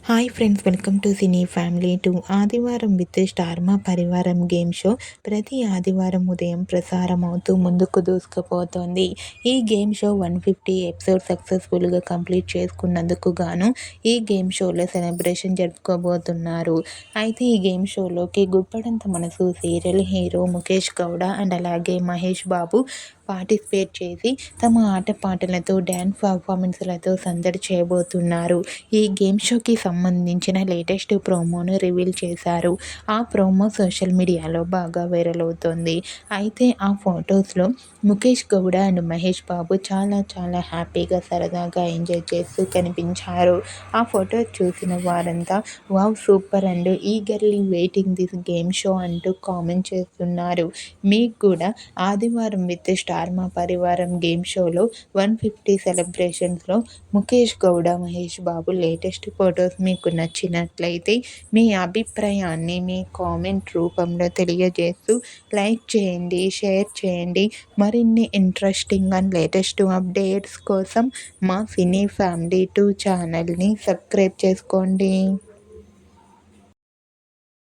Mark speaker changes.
Speaker 1: Hi friends, welcome to cine family to ఆదివారం with star మా పరివారం గేమ్ షో ప్రతి ఆదివారం ఉదయం ప్రసారం అవుతూ ముందుకు దూసుకుపోతోంది. ఈ గేమ్ షో 150 ఎపిసోడ్ సక్సెస్ఫుల్గా కంప్లీట్ చేసుకున్నందుకు గాను ఈ గేమ్ షోలో సెలబ్రేషన్ జరుపుకోబోతున్నారు. అయితే ఈ గేమ్ షోలోకి గుప్పడంత మనసు serial hero Mukesh Gowda and అలాగే మహేష్ బాబు పార్టిసిపేట్ చేసి తమ ఆటపాటలతో డ్యాన్స్ పర్ఫార్మెన్స్లతో సందడి చేయబోతున్నారు. ఈ గేమ్ షోకి సంబంధించిన లేటెస్ట్ ప్రోమోను రివీల్ చేశారు. ఆ ప్రోమో సోషల్ మీడియాలో బాగా వైరల్ అవుతోంది. అయితే ఆ ఫొటోస్లో ముఖేష్ గౌడ అండ్ మహేష్ బాబు చాలా హ్యాపీగా సరదాగా ఎంజాయ్ చేస్తూ కనిపించారు. ఆ ఫోటో చూసిన వారంతా wow super and eagerly waiting this game show అంటూ కామెంట్ చేస్తున్నారు. మీకు కూడా ఆదివారం విత్ స్టార్ మా పరివారం గేమ్ షోలో 150 సెలబ్రేషన్స్లో ముఖేష్ గౌడ మహేష్ బాబు లేటెస్ట్ ఫొటోస్ మీకు నచ్చినట్లయితే మీ అభిప్రాయాన్ని మీ కామెంట్ రూపంలో తెలియజేస్తూ లైక్ చేయండి, షేర్ చేయండి. మరిన్ని ఇంట్రెస్టింగ్ అండ్ లేటెస్ట్ అప్డేట్స్ కోసం మా సినీ ఫ్యామిలీ 2 ఛానల్ని సబ్స్క్రైబ్ చేసుకోండి.